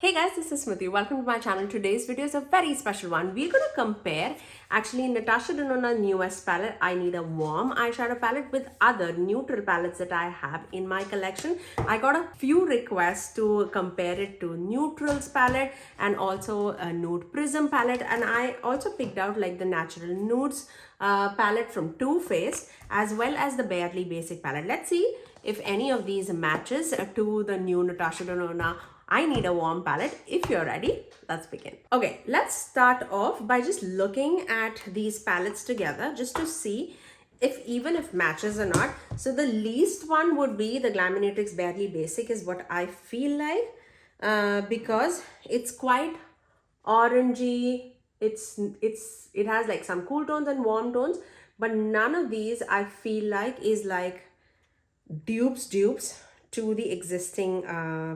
Hey guys, this is Smithy. Welcome to my channel. Today's video is a very special one. We're going to compare actually Natasha Denona newest palette, I Need a Warm eyeshadow palette, with other neutral palettes that I have in my collection. I got a few requests to compare it to neutrals palette and also a nude prism palette, and I also picked out like the natural nudes palette from Too Faced as well as the Barely Basic palette. Let's see if any of these matches to the new Natasha Denona I Need a Warm palette. If you're ready, let's begin. Okay, let's start off by just looking at these palettes together just to see if matches or not. So the least one would be the Glaminatrix Barely Basic is what I feel like, because it's quite orangey. It has like some cool tones and warm tones, but none of these I feel like is like dupes to the existing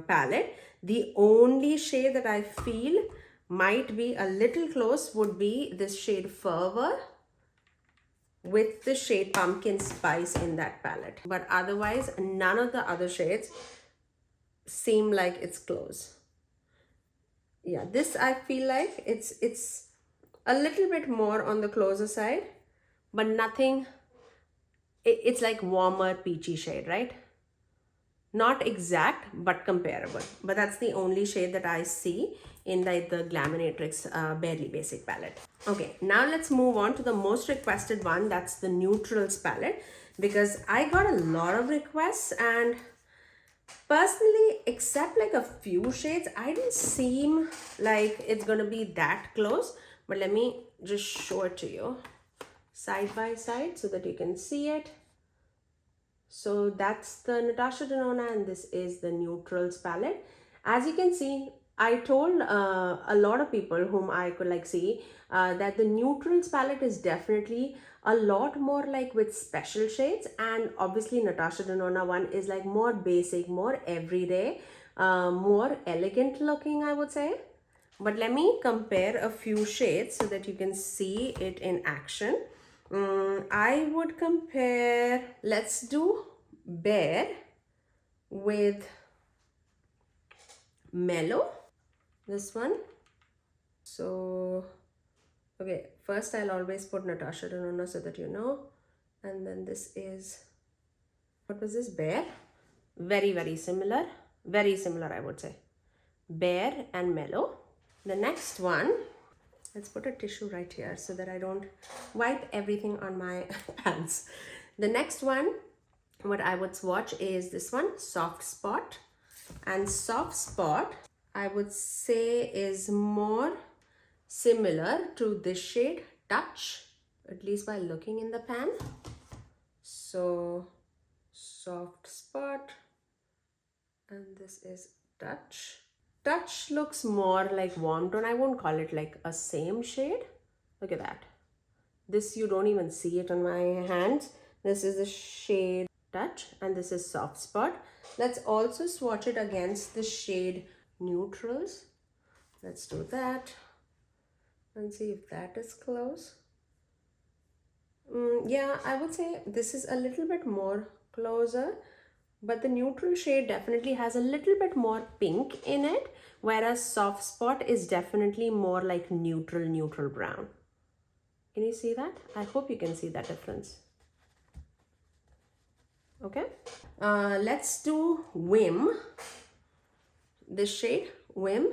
palette. The only shade that I feel might be a little close would be this shade Fervor with the shade Pumpkin Spice in that palette, but otherwise none of the other shades seem like it's close. Yeah, this I feel like it's a little bit more on the closer side, but nothing. It's like warmer peachy shade, right? Not exact, but comparable. But that's the only shade that I see in the Glaminatrix Barely Basic palette. Okay, now let's move on to the most requested one. That's the Neutrals palette, because I got a lot of requests, and personally, except like a few shades, I didn't seem like it's gonna be that close. But let me just show it to you side by side so that you can see it. So that's the Natasha Denona and this is the Neutrals palette. As you can see, I told a lot of people whom I could like see that the Neutrals palette is definitely a lot more like with special shades, and obviously Natasha Denona one is like more basic, more everyday, more elegant looking, I would say. But let me compare a few shades so that you can see it in action. I would compare, let's do Bare with Mellow, this one. So, okay, first I'll always put Natasha Denona so that you know. And then this is, what was this? Bare. Very similar. Very similar, I would say. Bare and Mellow. The next one, let's put a tissue right here so that I don't wipe everything on my pants. The next one, what I would swatch is this one, Soft Spot. And Soft Spot, I would say, is more similar to this shade, Touch, at least by looking in the pan. So, Soft Spot, and this is Touch. Touch looks more like warm tone. I won't call it like a same shade. Look at that. This, you don't even see it on my hands. This is the shade Touch and this is Soft Spot. Let's also swatch it against the shade Neutrals. Let's do that and see if that is close. Yeah, I would say this is a little bit more closer, but the neutral shade definitely has a little bit more pink in it, whereas Soft Spot is definitely more like neutral brown. Can you see that? I hope you can see that difference. Okay, let's do Whim, this shade Whim,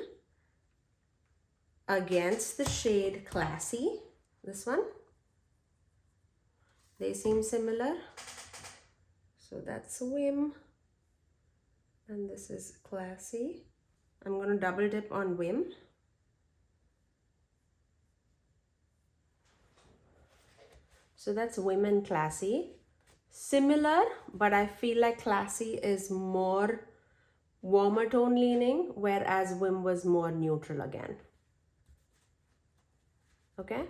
against the shade Classy, this one. They seem similar. So that's Whim and this is Classy. I'm going to double dip on Whim. So that's Whim and Classy. Similar, but I feel like Classy is more warmer tone leaning, whereas Whim was more neutral again. Okay,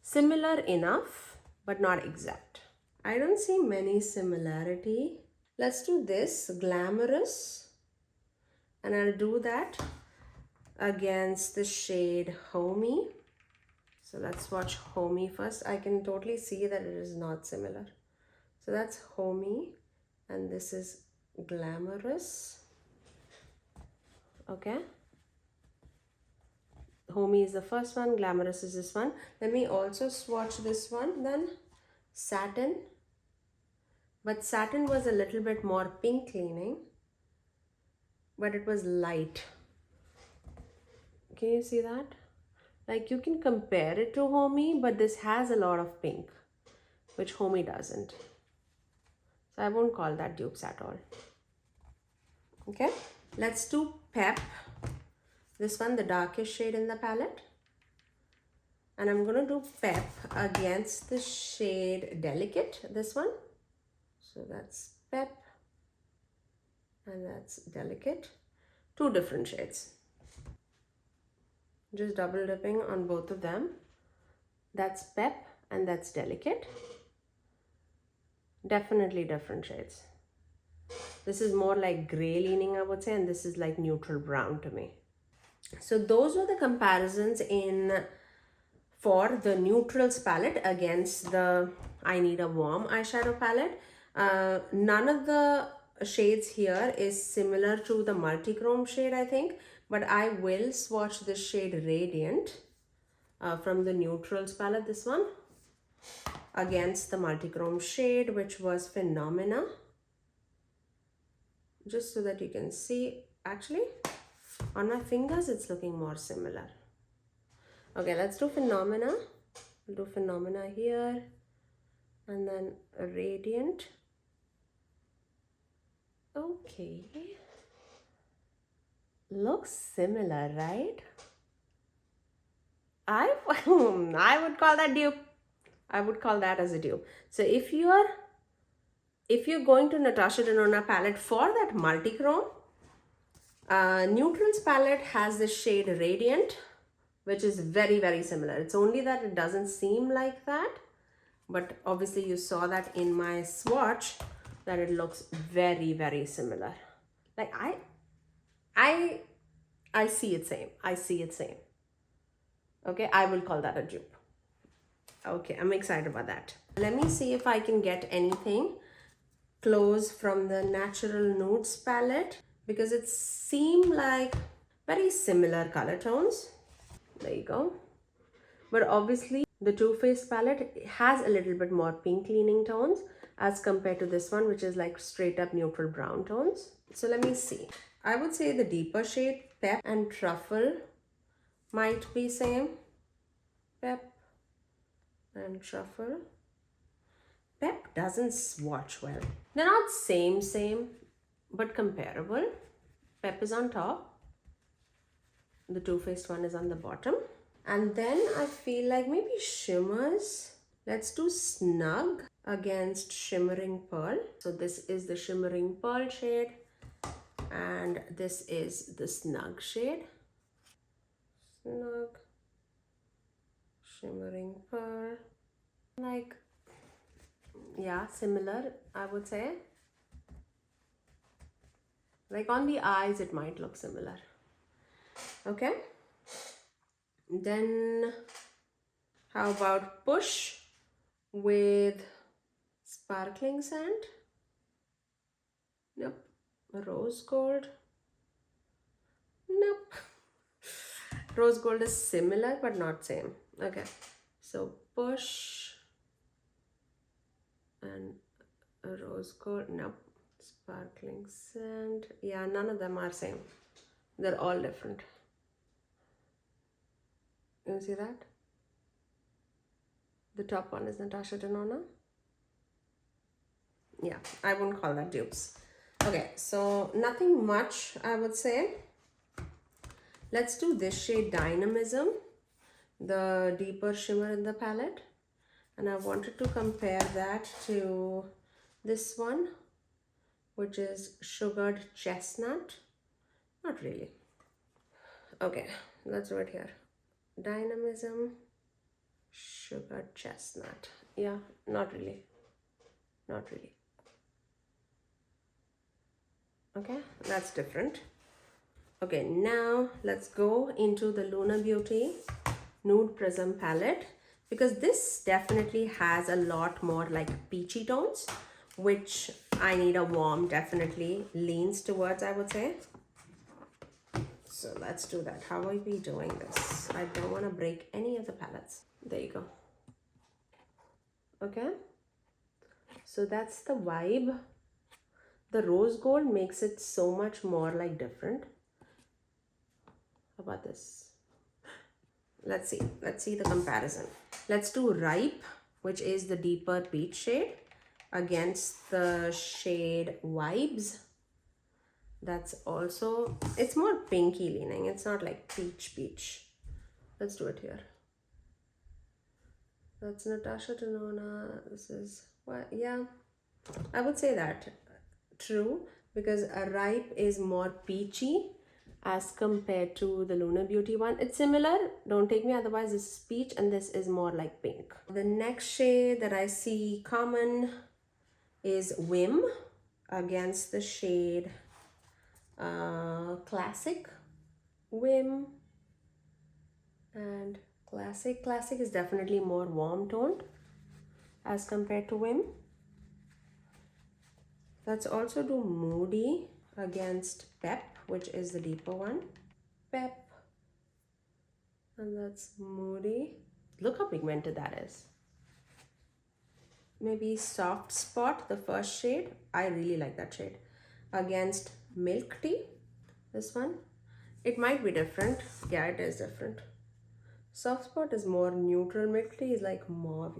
similar enough, but not exact. I don't see many similarity. Let's do this, Glamorous, and I'll do that against the shade Homey. So let's watch Homey first. I can totally see that it is not similar. So that's Homey and this is Glamorous. Okay, Homey is the first one, Glamorous is this one. Let me also swatch this one then. Satin. But Satin was a little bit more pink leaning, but it was light. Can you see that? Like you can compare it to Homey, but this has a lot of pink, which Homey doesn't. So I won't call that dupes at all. Okay, let's do Pep. This one, the darkest shade in the palette. And I'm going to do Pep against the shade Delicate, this one. So that's Pep and that's Delicate. Two different shades. Just double dipping on both of them. That's Pep and that's Delicate. Definitely different shades. This is more like gray leaning, I would say, and this is like neutral brown to me. So those were the comparisons for the neutrals palette against the I Need a Warm eyeshadow palette. None of the shades here is similar to the multi-chrome shade, I think, but I will swatch this shade Radiant from the neutrals palette, this one, against the multi-chrome shade, which was Phenomena. Just so that you can see, actually, on my fingers, it's looking more similar. Okay, let's do Phenomena. We'll do Phenomena here. And then a Radiant. Okay. Looks similar, right? I would call that dupe. I would call that as a dupe. So if you're going to Natasha Denona palette for that multi-chrome, neutrals palette has the shade Radiant, which is very, very similar. It's only that it doesn't seem like that, but obviously you saw that in my swatch that it looks very, very similar. Like I see it same. I see it same. Okay, I will call that a dupe. Okay, I'm excited about that. Let me see if I can get anything close from the Natural Nudes palette, because it seemed like very similar color tones. There you go. But obviously the Too Faced palette has a little bit more pink leaning tones as compared to this one, which is like straight up neutral brown tones. So let me see. I would say the deeper shade Pep and Truffle might be same. Pep and Truffle. Pep doesn't swatch well. They're not same, but comparable. Pep is on top. The Too Faced one is on the bottom. And then I feel like maybe shimmers. Let's do Snug against Shimmering Pearl. So this is the Shimmering Pearl shade. And this is the Snug shade. Snug. Shimmering Pearl. Like, yeah, similar, I would say. Like on the eyes, it might look similar. Okay. Then how about Push with Sparkling Sand? Nope. Rose Gold? Nope. Rose Gold is similar but not same. Okay. So Push and a Rose Gold. Nope. Sparkling Sand. Yeah, none of them are same. They're all different. You see that? The top one is Natasha Denona. Yeah, I won't call that dupes. Okay, so nothing much, I would say. Let's do this shade Dynamism, the deeper shimmer in the palette. And I wanted to compare that to this one, which is Sugared Chestnut. Not really. Okay, let's do it here. Dynamism, Sugared Chestnut. Yeah, not really. Not really. Okay, that's different. Okay, now let's go into the Luna Beauty Nude Prism palette, because this definitely has a lot more like peachy tones, which I Need a Warm definitely leans towards, I would say. So let's do that. How are we doing this? I don't want to break any of the palettes. There you go. Okay. So that's the vibe. The rose gold makes it so much more like different. How about this? Let's see the comparison. Let's do Ripe, which is the deeper peach shade, against the shade Vibes. That's also, it's more pinky leaning. It's not like peach. Let's do it here. That's Natasha Denona. This is what? Yeah, I would say that. True, because a Ripe is more peachy as compared to the Lunar Beauty one. It's similar, don't take me otherwise. This is peach and this is more like pink. The next shade that I see common is Whim against the shade Classic. Whim and Classic. Classic is definitely more warm toned as compared to Whim. Let's also do Moody against Pep, which is the deeper one. Pep. And that's Moody. Look how pigmented that is. Maybe Soft Spot, the first shade. I really like that shade. Against Milk Tea. This one. It might be different. Yeah, it is different. Soft Spot is more neutral. Milk Tea is like mauve.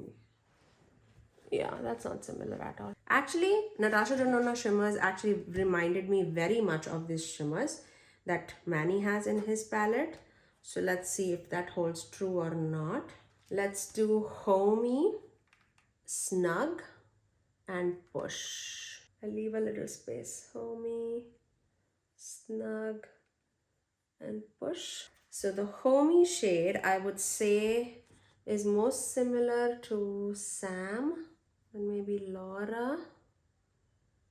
Yeah, that's not similar at all. Actually, Natasha Denona shimmers actually reminded me very much of these shimmers that Manny has in his palette. So let's see if that holds true or not. Let's do Homey, Snug, and Push. I'll leave a little space. Homey, Snug, and Push. So the Homey shade, I would say, is most similar to Sam and maybe Laura,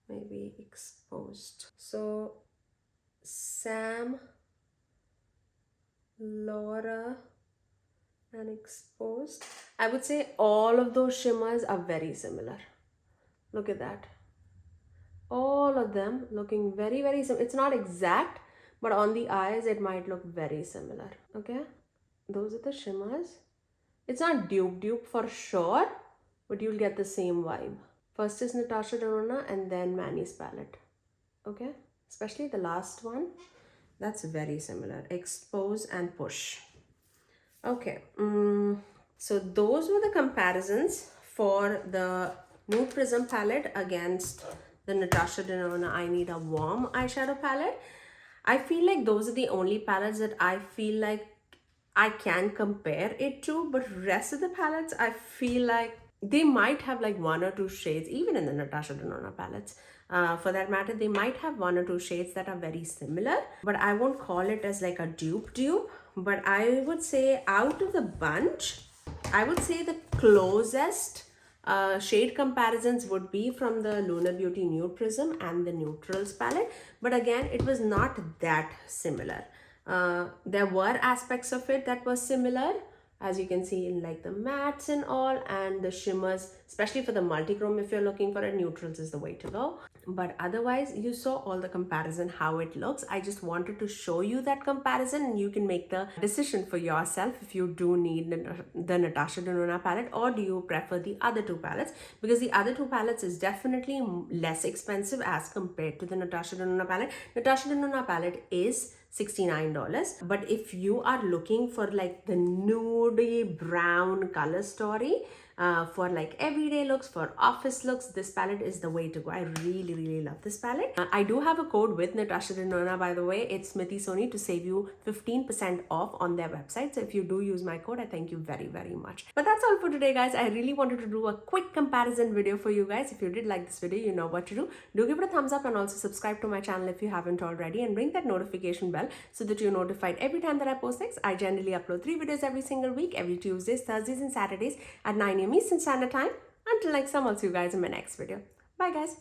maybe Exposed. So Sam, Laura, and Exposed. I would say all of those shimmers are very similar. Look at that. All of them looking very, very similar. It's not exact, but on the eyes, it might look very similar. Okay, those are the shimmers. It's not dupe for sure, but you'll get the same vibe. First is Natasha Denona and then Manny's palette. Okay, especially the last one. That's very similar. Expose and Push. Okay, so those were the comparisons for the Nude Prism palette against the Natasha Denona I Need a Warm eyeshadow palette. I feel like those are the only palettes that I feel like I can compare it to, but rest of the palettes, I feel like they might have like one or two shades, even in the Natasha Denona palettes. For that matter, they might have one or two shades that are very similar, but I won't call it as like a dupe. But I would say out of the bunch, I would say the closest shade comparisons would be from the Lunar Beauty Nude Prism and the Neutrals palette. But again, it was not that similar. There were aspects of it that were similar, as you can see in like the mattes and all, and the shimmers, especially for the multichrome. If you're looking for it, neutrals is the way to go. But otherwise, you saw all the comparison, how it looks. I just wanted to show you that comparison, and you can make the decision for yourself if you do need the Natasha Denona palette or do you prefer the other two palettes, because the other two palettes is definitely less expensive as compared to the Natasha Denona palette. Natasha Denona palette is $69, but if you are looking for like the nudie brown color story for like everyday looks, for office looks, this palette is the way to go. I really love this palette. I do have a code with Natasha Denona, by the way. It's Smithy Sony, to save you 15% off on their website. So if you do use my code, I thank you very much. But that's all for today, guys. I really wanted to do a quick comparison video for you guys. If you did like this video, you know what to do. Do give it a thumbs up and also subscribe to my channel if you haven't already, and ring that notification bell so that you're notified every time that I post next. I generally upload 3 videos every single week, every Tuesdays, Thursdays, and Saturdays at 9 AM Eastern Standard Time. Until next time, I'll see you guys in my next video. Bye, guys.